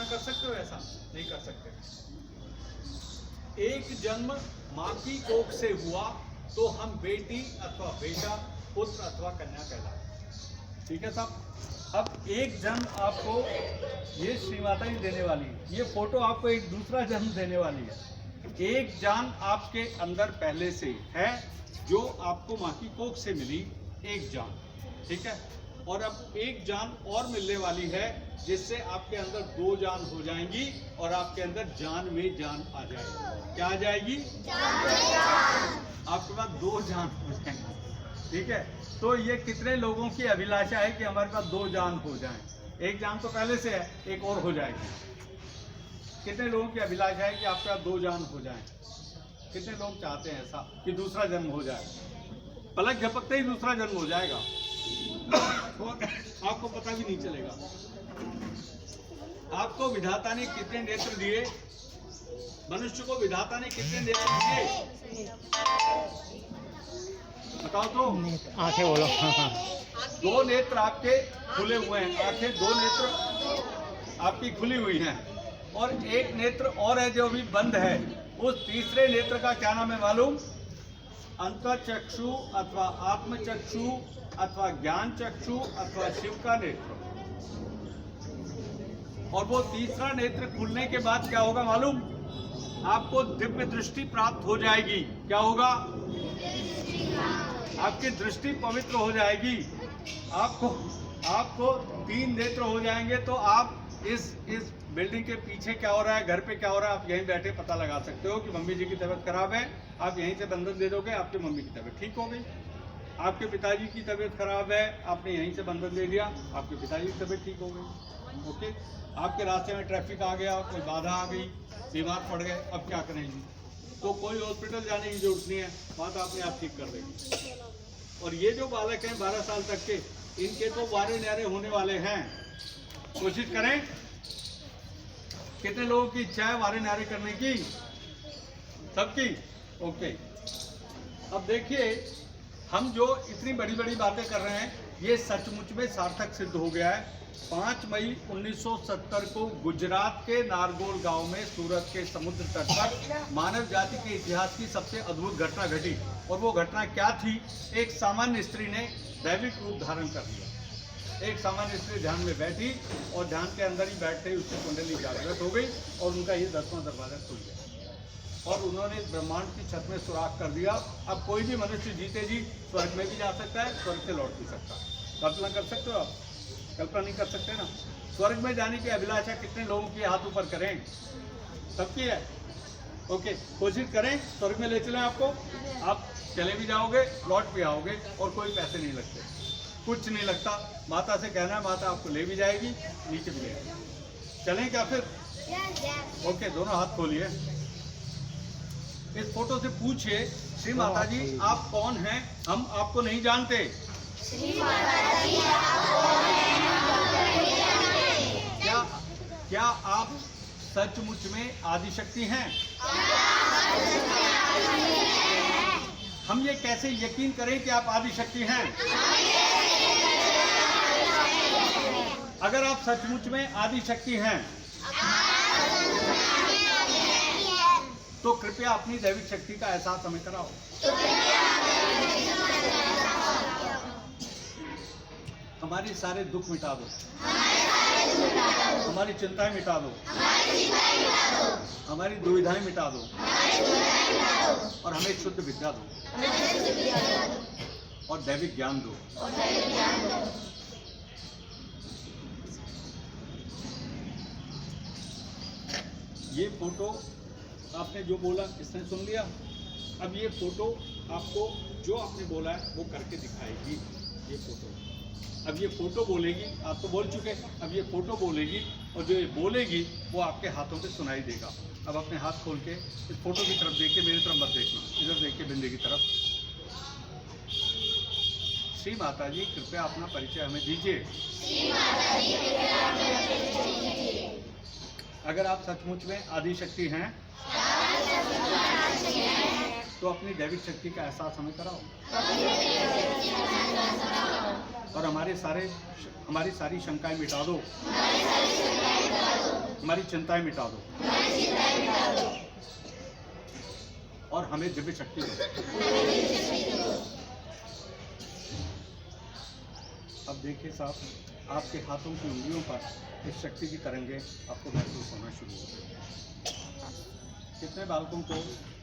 कर सकते हो? ऐसा नहीं कर सकते। एक जन्म माँ की कोख से हुआ तो हम बेटी अथवा बेटा, पुत्र अथवा कन्या कहलाते। ठीक है साहब। अब एक जन्म आपको ये श्री माता जी देने वाली है, ये फोटो आपको एक दूसरा जन्म देने वाली है। एक जान आपके अंदर पहले से है जो आपको माँ की कोख से मिली, एक जान। ठीक है। और अब एक जान और मिलने वाली है जिससे आपके अंदर दो जान हो जाएंगी और आपके अंदर जान में जान आ जाएगी। क्या आ जाएगी? जान में जान। आपके पास दो जान हो जाएंगे। ठीक है। तो ये कितने लोगों की अभिलाषा है कि हमारे पास दो जान हो जाएं? एक जान तो पहले से है, एक और हो जाएगी। कितने लोगों की अभिलाषा है कि आपके पास दो जान हो जाएं? कितने लोग चाहते हैं ऐसा कि दूसरा जन्म हो जाए? पलक झपकते ही दूसरा जन्म हो जाएगा और आपको पता भी नहीं चलेगा। आपको विधाता ने कितने नेत्र दिए? मनुष्य को विधाता ने कितने नेत्र दिए? बताओ तो। आंखें बोलो। दो नेत्र आपके खुले हुए हैं, आंखें दो नेत्र आपकी खुली हुई हैं और एक नेत्र और है जो अभी बंद है। उस तीसरे नेत्र का क्या नाम है मालूम? अंतःचक्षु अथवा आत्मचक्षु अथवा ज्ञान चक्षु अथवा शिव का नेत्र। और वो तीसरा नेत्र खुलने के बाद क्या होगा मालूम? आपको दिव्य दृष्टि प्राप्त हो जाएगी। क्या होगा? आपकी दृष्टि पवित्र हो जाएगी। आपको तीन नेत्र हो जाएंगे तो आप इस बिल्डिंग के पीछे क्या हो रहा है, घर पे क्या हो रहा है, आप यहीं बैठे पता लगा सकते हो कि मम्मी जी की तबीयत खराब है। आप यहीं से बंधन दे दोगे, आपकी मम्मी की तबीयत ठीक हो गई। आपके पिताजी की तबीयत खराब है, आपने यहीं से बंधन दे दिया, आपके पिताजी की तबीयत ठीक हो गई। ओके। आपके रास्ते में ट्रैफिक आ गया, कोई बाधा आ गई, बीमार पड़ गए, अब क्या करेंगे? तो कोई हॉस्पिटल जाने की जरूरत नहीं है, बात अपने आप ठीक कर देगी। और ये जो बालक हैं 12 साल तक के, इनके तो वारे न्यारे होने वाले हैं। कोशिश करें। कितने लोगों की इच्छा है वारे न्यारे करने की? सबकी? ओके। अब देखिए, हम जो इतनी बड़ी बड़ी बातें कर रहे हैं ये सचमुच में सार्थक सिद्ध हो गया है। 5 मई 1970 को गुजरात के नारगोल गांव में सूरत के समुद्र तट पर मानव जाति के इतिहास की सबसे अद्भुत घटना घटी। और वो घटना क्या थी? एक सामान्य स्त्री ने दैविक रूप धारण कर लिया। एक सामान्य स्त्री ध्यान में बैठी और ध्यान के अंदर ही बैठते ही उसकी कुंडली जागृत हो गई और उनका ये 10वां दरवाजा खुल गया और उन्होंने ब्रह्मांड की छत में सुराख कर दिया। अब कोई भी मनुष्य जीते जी स्वर्ग में भी जा सकता है, स्वर्ग से लौट भी सकता है। कल्पना कर सकते हो आप? कल्पना नहीं कर सकते ना। स्वर्ग में जाने की अभिलाषा कितने लोगों की? हाथ ऊपर करें। सबकी है? ओके। कोशिश करें स्वर्ग में ले चलें आपको। आप चले भी जाओगे, लौट भी आओगे और कोई पैसे नहीं लगते, कुछ नहीं लगता। माता से कहना है, माता आपको ले भी जाएगी, नीचे भी ले जाएगी। चलें क्या फिर? ओके। दोनों हाथ खोलिए। इस फोटो से पूछिए, श्री माता जी आप कौन हैं? हम आपको नहीं जानते। श्री माता जी आप कौन हैं? हम आपको नहीं जानते। क्या आप सचमुच में आदिशक्ति हैं? हम ये कैसे यकीन करें कि आप आदिशक्ति हैं? अगर आप सचमुच में आदिशक्ति हैं तो कृपया अपनी दैविक शक्ति का एहसास हमें कराओ। हमारे सारे दुख मिटा दो, हमारी चिंताएं मिटा दो, हमारी दुविधाएं मिटा दो और हमें शुद्ध विद्या दो और दैविक ज्ञान दो। ये फोटो आपने जो बोला इसने सुन लिया। अब ये फोटो आपको जो आपने बोला है वो करके दिखाएगी। ये फोटो, अब ये फोटो बोलेगी। आप तो बोल चुके, अब ये फोटो बोलेगी और जो ये बोलेगी वो आपके हाथों पे सुनाई देगा। अब अपने हाथ खोल के इस फोटो की तरफ देखिए, मेरी तरफ मत देखिए, इधर देखिए बिंदी की तरफ। श्री माता जी कृपया अपना परिचय हमें दीजिए। अगर आप सचमुच में आदिशक्ति हैं तो अपनी दैविक शक्ति का एहसास हमें कराओ। और हमारी सारी शंकाएं मिटा दो, हमारी चिंताएं मिटा दो और हमें दिव्य शक्ति दो। अब देखिए साहब, आपके हाथों की उंगलियों पर इस शक्ति की तरंगे आपको महसूस होना शुरू हो गई। कितने बालकों को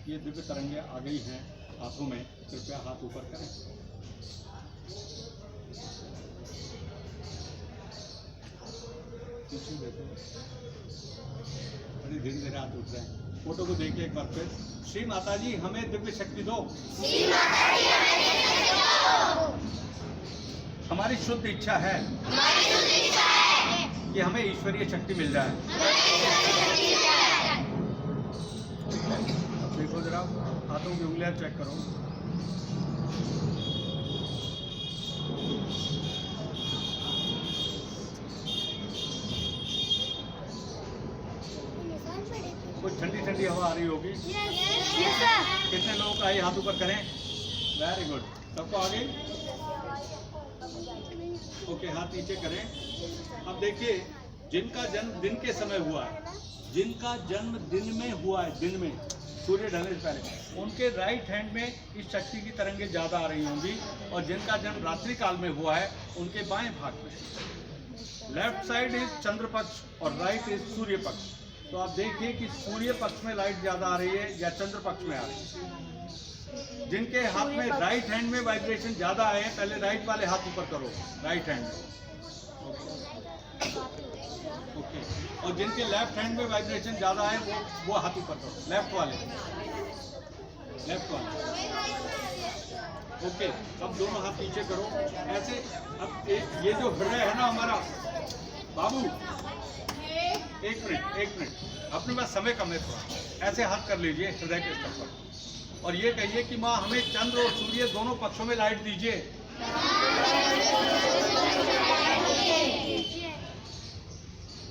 ये दिव्य तरंगे आ गई हैं हाथों में? कृपया हाथ ऊपर करें। पीछे देखो, बड़ी धीरे धीरे हाथ उठ रहे हैं। फोटो को देखिए एक बार फिर। श्री माता जी हमें दिव्य शक्ति दो। हमारी शुद्ध इच्छा है कि हमें ईश्वरीय शक्ति मिल जाए। अब देखो जरा, हाथों की उंगलियां चेक करो। कुछ ठंडी ठंडी हवा आ रही होगी। कितने लोग आए हाथ ऊपर करें? वेरी गुड, सबको आ गई? ओके, हाथ नीचे करें। अब देखिए, जिनका जन्म दिन के समय हुआ है, जिनका जन्म दिन में हुआ है, दिन में सूर्य ढलने से पहले, उनके राइट हैंड में इस शक्ति की तरंगे ज्यादा आ रही होंगी, और जिनका जन्म रात्रि काल में हुआ है उनके बाएं भाग में। लेफ्ट साइड इज चंद्र पक्ष और राइट इज सूर्य पक्ष। तो आप देखिए कि सूर्य पक्ष में लाइट ज्यादा आ रही है या चंद्र पक्ष में आ रही है। जिनके हाथ में राइट हैंड में वाइब्रेशन ज्यादा है, पहले राइट वाले हाथ ऊपर करो, राइट हैंड में। ओके, और जिनके लेफ्ट हैंड में वाइब्रेशन ज्यादा है वो हाथ ऊपर करो, लेफ्ट वाले। ओके, अब दोनों हाथ नीचे करो ऐसे। अब ये जो हृदय है ना हमारा, बाबू एक मिनट, अपने पास समय कम है थोड़ा, ऐसे हाथ कर लीजिए हृदय के स्तर पर और ये कहिए कि माँ हमें चंद्र और सूर्य दोनों पक्षों में लाइट दीजिए।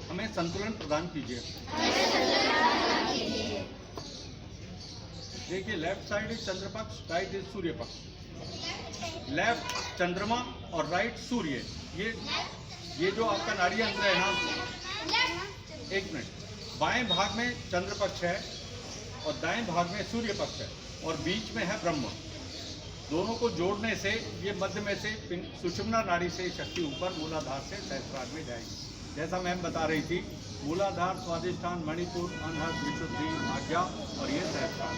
हमें संतुलन प्रदान कीजिए। देखिए, लेफ्ट साइड इज चंद्र पक्ष, राइट इज सूर्य पक्ष। लेफ्ट चंद्रमा और राइट सूर्य। ये जो आपका नाड़ी यंत्र है ना, एक मिनट, बाएं भाग में चंद्र पक्ष है और दाएं भाग में सूर्य पक्ष है और बीच में है ब्रह्म। दोनों को जोड़ने से ये मध्य में से सुषुम्ना नाड़ी से शक्ति ऊपर मूलाधार से सहस्त्रार में जाएगी। जैसा मैम बता रही थी, मूलाधार, स्वादिष्ठान, मणिपुर, अनहद, विशुद्धि, आज्ञा और ये सहस्त्रार।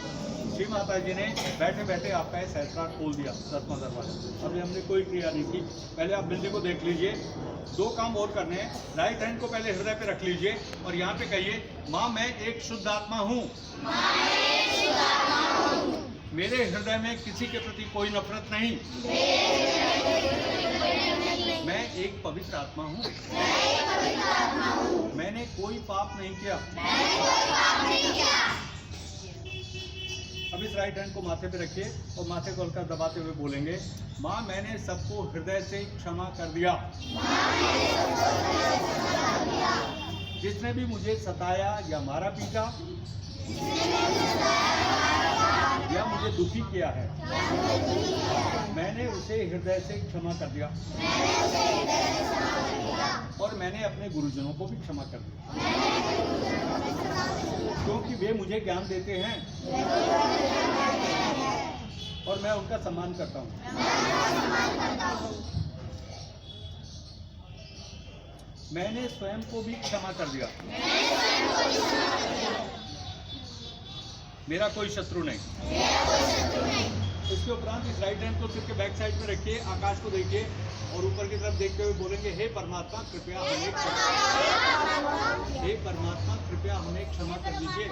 श्री माता जी ने बैठे बैठे आपका ये सहस्त्रार खोल दिया, 10वां दरवाजा। अभी हमने कोई क्रिया नहीं की। पहले आप बिल्ली को देख लीजिए। दो काम और करने हैं। राइट हैंड को पहले हृदय पे रख लीजिए और यहाँ पे कहिए, माँ मैं एक शुद्ध आत्मा हूँ। मेरे हृदय में किसी के प्रति कोई नफरत नहीं। मैं एक पवित्र आत्मा हूँ। मैंने कोई पाप नहीं किया। अब इस राइट हैंड को माथे पे रखिए और माथे को हल्का दबाते हुए बोलेंगे, माँ मैंने सबको हृदय से क्षमा कर दिया। जिसने भी मुझे सताया या मारा पीटा या मुझे दुखी किया है, मैंने उसे हृदय से क्षमा कर दिया और मैंने अपने गुरुजनों को भी क्षमा कर दिया, क्योंकि वे मुझे ज्ञान देते हैं और मैं उनका सम्मान करता हूँ। मैंने स्वयं को भी क्षमा कर दिया। मेरा कोई शत्रु नहीं। इसके उपरांत इस राइट हैंड को सिर के बैक साइड में रखिए, आकाश को देखिए और ऊपर की तरफ देखते हुए बोलेंगे, हे परमात्मा कृपया हमें क्षमा कर दीजिए।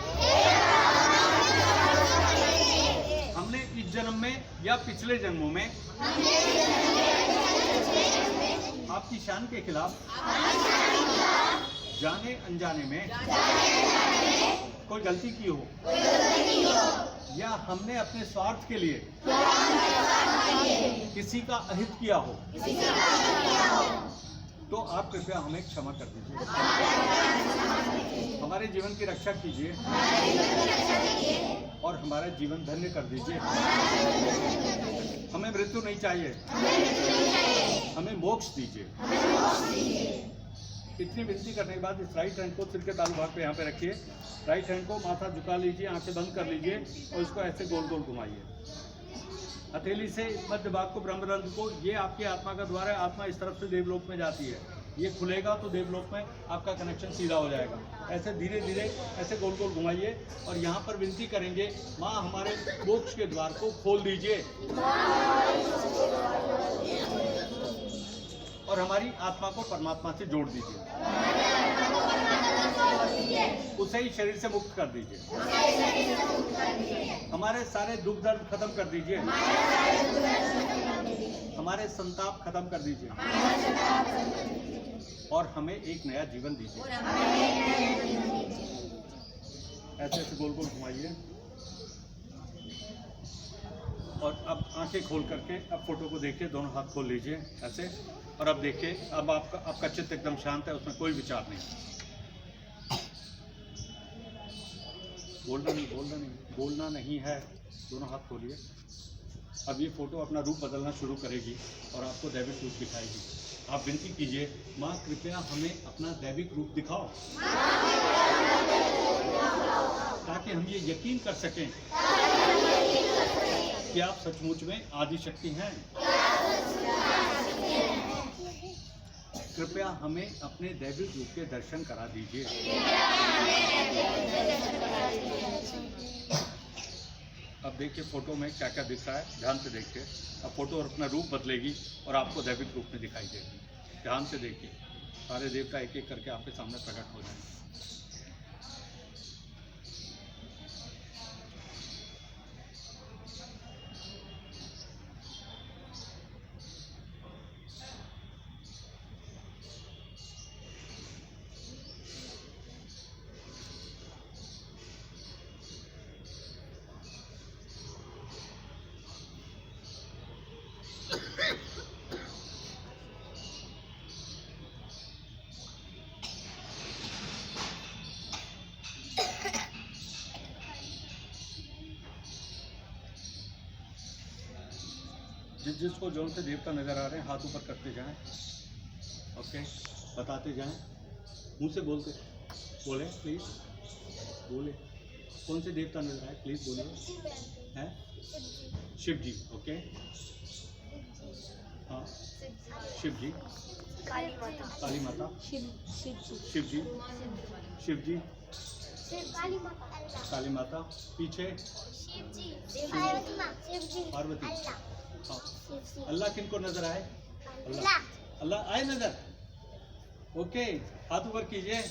हमने इस जन्म में या पिछले जन्मों में आपकी शान के खिलाफ जाने अनजाने में कोई गलती की हो या हमने अपने स्वार्थ के लिए किसी का अहित किया हो, तो आप कृपया हमें क्षमा कर दीजिए। हमारे जीवन की रक्षा कीजिए और हमारा जीवन धन्य कर दीजिए। हमें मृत्यु नहीं चाहिए, हमें मोक्ष दीजिए। इतनी विनती करने के बाद इस राइट हैंड को सिर के तालु भाग पे यहाँ पे रखिए। राइट हैंड को माथा झुका लीजिए, आंखें बंद कर लीजिए और इसको ऐसे गोल गोल घुमाइए। हथेली से इस मध्य भाग को, ब्रह्मरंध्र को, ये आपकी आत्मा का द्वार है। आत्मा इस तरफ से देवलोक में जाती है। ये खुलेगा तो देवलोक में आपका कनेक्शन सीधा हो जाएगा। ऐसे धीरे धीरे ऐसे गोल गोल घुमाइए और यहाँ पर विनती करेंगे, माँ हमारे मोक्ष के द्वार को खोल दीजिए और हमारी आत्मा को परमात्मा से जोड़ दीजिए, उसे ही शरीर से मुक्त कर दीजिए, हमारे सारे दुख दर्द खत्म कर दीजिए, हमारे संताप खत्म कर दीजिए और हमें एक नया जीवन दीजिए। ऐसे ऐसे गोल गोल घुमाइए और अब आंखें खोल करके अब फोटो को देखिए, दोनों हाथ खोल लीजिए ऐसे। और अब देखिए, अब आपका चित्त एकदम शांत है, उसमें कोई विचार नहीं। बोलना नहीं है। दोनों हाथ खोलिए। अब ये फोटो अपना रूप बदलना शुरू करेगी और आपको दैविक रूप दिखाएगी। आप विनती कीजिए, माँ कृपया हमें अपना दैविक रूप दिखाओ, ताकि हम ये यकीन कर सकें कि आप सचमुच में आदिशक्ति हैं। कृपया हमें अपने दैविक रूप के दर्शन करा दीजिए। अब देखिए फोटो में क्या क्या दिख रहा है, ध्यान से देखिए। अब फोटो अपना रूप बदलेगी और आपको दैविक रूप में दिखाई देगी। ध्यान से देखिए, सारे देवता एक एक करके आपके सामने प्रकट हो जाएंगे। जिसको जौन से देवता नजर आ रहे हैं, हाथ ऊपर करते जाएं। ओके, बताते जाएं, मुंह से बोले प्लीज, बोले कौन से देवता नजर आए, प्लीज बोलिए। हैं? शिव जी। ओके, हाँ, शिव जी, काली माता, शिव जी, काली माता, पीछे पार्वती। हाँ, अल्लाह किनको नजर आए? अल्लाह आए नजर। ओके, हाथ ऊपर कीजिए।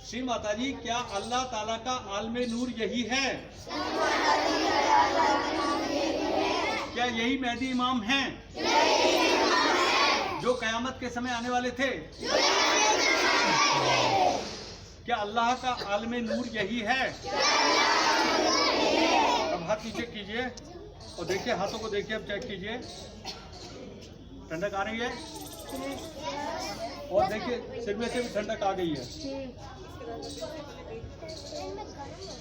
श्री माता जी, क्या अल्लाह ताला का आलमे नूर यही है? क्या यही मेहदी इमाम हैं जो कयामत के समय आने वाले थे? क्या अल्लाह का आलमे नूर यही है? अब हाथ नीचे कीजिए और देखिए, हाथों को देखिए, अब चेक कीजिए, ठंडक आ रही है और देखिए सिर में से भी ठंडक आ गई है।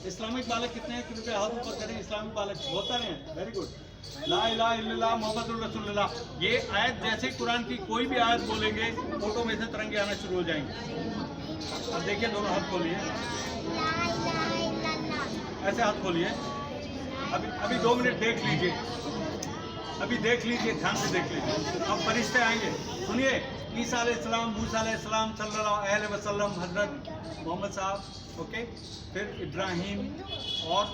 इस्लामिक बालक कितने हैं? कृपया हाथ ऊपर करें। इस्लामिक बालक बहुत सारे हैं। Very good. ला इलाहा इल्लल्लाह मुहम्मदुर रसूलुल्लाह। ये आयत जैसे कुरान की कोई भी आयत बोलेंगे, फोटो में से तरंगे आना शुरू हो जाएंगे। अब देखिए, दोनों हाथ खोलिए, ऐसे हाथ खोलिए। अभी 2 मिनट देख लीजिए, अभी देख लीजिए, ध्यान से देख लीजिए। अब फरिश्ते आएंगे, सुनिए। ईसा अलैहिस्सलाम, मूसा अलैहिस्सलाम, सल्लल्लाहु अलैहि वसल्लम, हजरत मोहम्मद साहब, ओके, फिर इब्राहिम और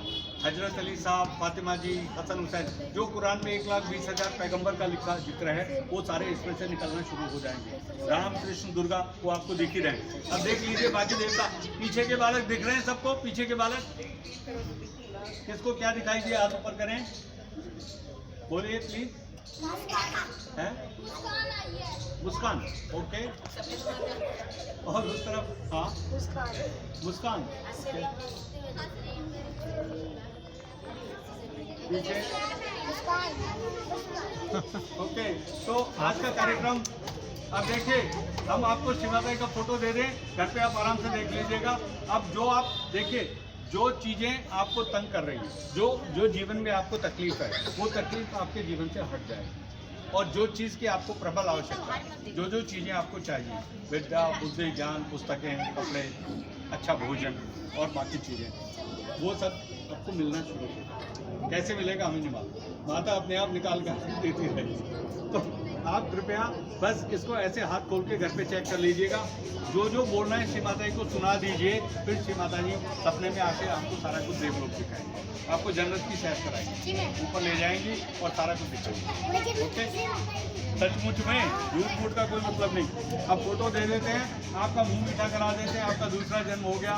हजरत अली साहब, फातिमा जी, हसन हुसैन, जो कुरान में 1,20,000 पैगंबर का लिखा जिक्र है, वो सारे इसमें से निकलना शुरू हो जाएंगे। राम, कृष्ण, दुर्गा, वो आपको दिख ही रहे हैं। अब देख लीजिए बाकी देवता। पीछे के बालक दिख रहे हैं सबको? पीछे के बालक किसको क्या दिखाई दिए? हाथ ऊपर करें, बोलिए प्लीज। है मुस्कान। ओके, और उस तरफ? हाँ, मुस्कान। पीछे। ओके, तो आज का कार्यक्रम अब देखिए, हम आपको शिवाबाई का फोटो दे दें, घर पे आप आराम से देख लीजिएगा। अब जो आप देखिए, जो चीज़ें आपको तंग कर रही हैं, जो जीवन में आपको तकलीफ है, वो तकलीफ आपके जीवन से हट जाएगी। और जो चीज़ की आपको प्रबल आवश्यकता है, जो चीज़ें आपको चाहिए, विद्या, बुद्धि, ज्ञान, पुस्तकें, कपड़े, अच्छा भोजन और बाकी चीज़ें, वो सब आपको मिलना शुरू होगा। कैसे मिलेगा हमें नहीं मालूम, माता अपने आप निकाल कर देती रहेगी। तो आप कृपया बस इसको ऐसे हाथ खोल के घर पे चेक कर लीजिएगा। जो बोलना है श्री माता जी को सुना दीजिए, फिर श्री माता जी सपने में आके आपको सारा कुछ देवलोक दिखाएंगे, आपको जन्नत की सैर कराएंगे, ऊपर ले जाएंगी और सारा कुछ दिखाएंगे। ओके, सचमुच में झूठ मूठ का कोई मतलब नहीं। अब फोटो दे देते हैं, आपका मुंह मीठा करा देते हैं, आपका दूसरा जन्म हो गया।